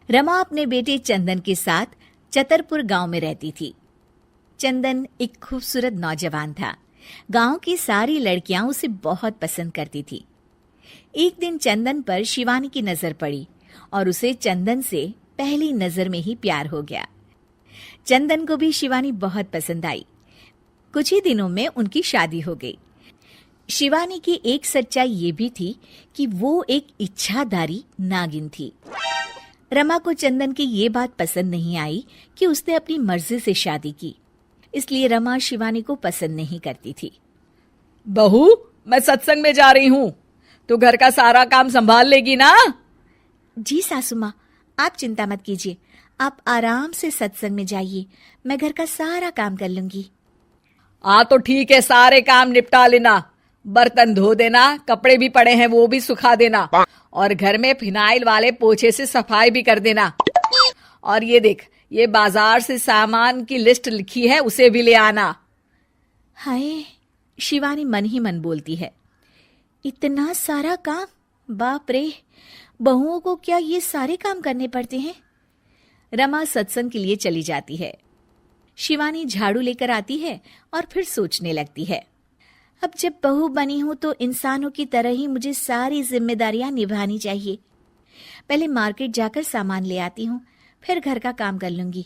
रमा अपने बेटे चंदन के साथ चतरपुर गांव में रहती थी। चंदन एक खूबसूरत नौजवान था। गांव की सारी लड़कियां उसे बहुत पसंद करती थी। एक दिन चंदन पर शिवानी की नजर पड़ी और उसे चंदन से पहली नजर में ही प्यार हो गया। चंदन को भी शिवानी बहुत पसंद आई। कुछ ही दिनों में उनकी शादी हो गई। शिवानी की एक सच्चाई ये भी थी कि वो एक इच्छाधारी नागिन थी। रमा को चंदन की ये बात पसंद नहीं आई कि उसने अपनी मर्जी से शादी की, इसलिए रमा शिवानी को पसंद नहीं करती थी। बहू, मैं सत्संग में जा रही हूँ, तो घर का सारा काम संभाल लेगी ना? जी सासू माँ, आप चिंता मत कीजिए, आप आराम से सत्संग में जाइए, मैं घर का सारा काम कर लूंगी। तो ठीक है, सारे काम निपटा लेना, बर्तन धो देना, कपड़े भी पड़े हैं वो भी सुखा देना, और घर में फिनाइल वाले पोछे से सफाई भी कर देना। और ये देख, ये बाजार से सामान की लिस्ट लिखी है, उसे भी ले आना। हाय, शिवानी मन ही मन बोलती है, इतना सारा काम, बाप रे, बहुओं को क्या ये सारे काम करने पड़ते हैं। रमा सत्संग के लिए चली जाती है। शिवानी झाड़ू लेकर आती है और फिर सोचने लगती है, अब जब बहू बनी हूं तो इंसानों की तरह ही मुझे सारी जिम्मेदारियां निभानी चाहिए। पहले मार्केट जाकर सामान ले आती हूँ, फिर घर का काम कर लूंगी।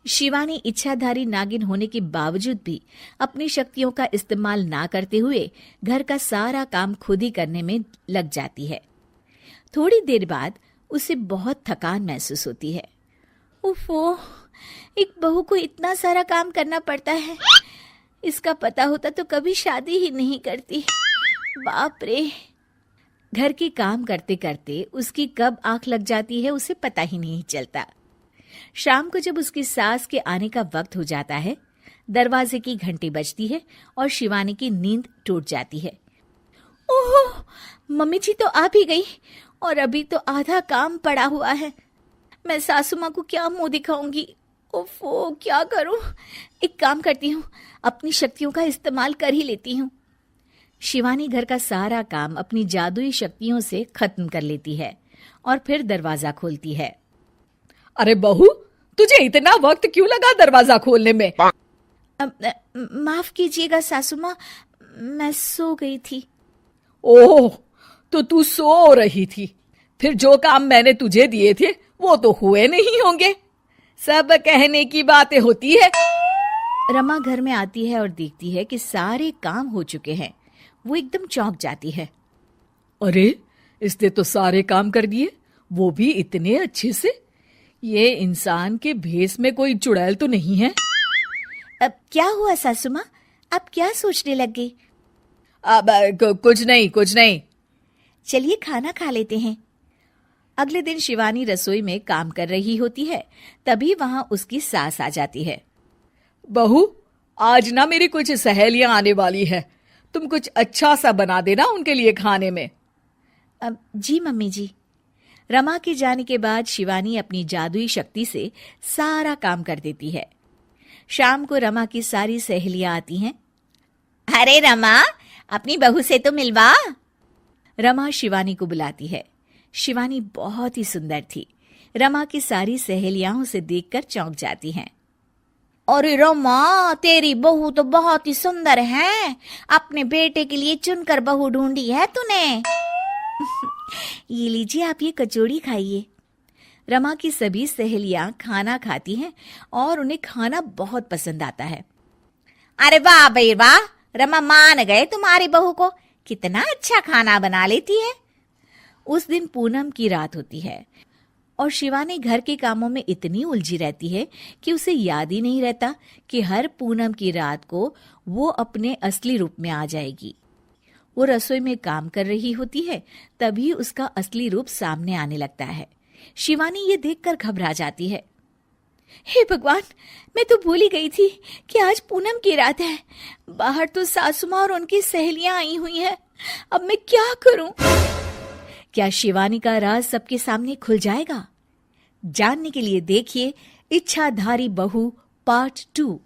शिवानी इच्छाधारी नागिन होने के बावजूद भी अपनी शक्तियों का इस्तेमाल ना करते हुए घर का सारा काम खुद ही करने में लग जाती है। थोड़ी देर बाद उसे बहुत थकान महसूस होती है। उफ़ो, एक बहू को इतना सारा काम करना पड़ता है, इसका पता होता तो कभी शादी ही नहीं करती। बाप रे। घर के काम करते करते उसकी कब आंख लग जाती है उसे पता ही नहीं चलता। शाम को जब उसकी सास के आने का वक्त हो जाता है, दरवाजे की घंटी बजती है और शिवानी की नींद टूट जाती है। ओह, मम्मी जी तो आ भी गई और अभी तो आधा काम पड़ा हुआ है। मैं सासू माँ को क्या मुंह दिखाऊंगी? ओफो, क्या करूं? एक काम करती हूँ, अपनी शक्तियों का इस्तेमाल कर ही लेती हूँ। शिवानी घर का सारा काम अपनी जादुई शक्तियों से खत्म कर लेती है और फिर दरवाजा खोलती है। अरे बहू, तुझे इतना वक्त क्यों लगा दरवाजा खोलने में? माफ कीजिएगा सासू माँ, मैं सो गई थी। ओह, तो तू सो रही थी, फिर जो काम मैंने तुझे दिए थे वो तो हुए नहीं होंगे। सब कहने की बातें होती है। रमा घर में आती है और देखती है कि सारे काम हो चुके हैं। वो एकदम चौंक जाती है। अरे, इसने तो सारे काम कर दिए, वो भी इतने अच्छे से। ये इंसान के भेष में कोई चुड़ैल तो नहीं है? अब क्या हुआ सासू माँ, आप क्या सोचने लग गई? अब कुछ नहीं। चलिए खाना खा लेते हैं। अगले दिन शिवानी रसोई में काम कर रही होती है, तभी वहां उसकी सास आ जाती है। बहू, आज ना मेरी कुछ सहेलियां आने वाली है, तुम कुछ अच्छा सा बना देना उनके लिए खाने में। अब जी मम्मी जी। रमा के जाने के बाद शिवानी अपनी जादुई शक्ति से सारा काम कर देती है। शाम को रमा की सारी सहेलियां आती हैं। अरे रमा, अपनी बहू से तो मिलवा। रमा शिवानी को बुलाती है। शिवानी बहुत ही सुंदर थी। रमा की सारी सहेलियां उसे देखकर चौंक जाती हैं। अरे रमा, तेरी बहू तो बहुत ही सुंदर है, अपने बेटे के लिए चुनकर बहू ढूंढी है तूने। ये लीजिए, आप ये कचौड़ी खाइए। रमा की सभी सहेलियां खाना खाती हैं और उन्हें खाना बहुत पसंद आता है। अरे वाह भाई वाह, रमा मान गए तुम्हारी बहू को, कितना अच्छा खाना बना लेती है। उस दिन पूनम की रात होती है और शिवानी घर के कामों में इतनी उलझी रहती है कि उसे याद ही नहीं रहता कि हर पूनम की रात को वो अपने असली रूप में आ जाएगी। वो रसोई में काम कर रही होती है, तभी उसका असली रूप सामने आने लगता है। शिवानी ये देखकर घबरा जाती है। हे भगवान, मैं तो भूल ही गई थी कि आज पूनम की रात है। बाहर तो सासू माँ और उनकी सहेलियां आई हुई हैं। अब मैं क्या करूं? क्या शिवानी का राज सबके सामने खुल जाएगा? जानने के लिए देखिए इच्छाधारी बहू पार्ट 2।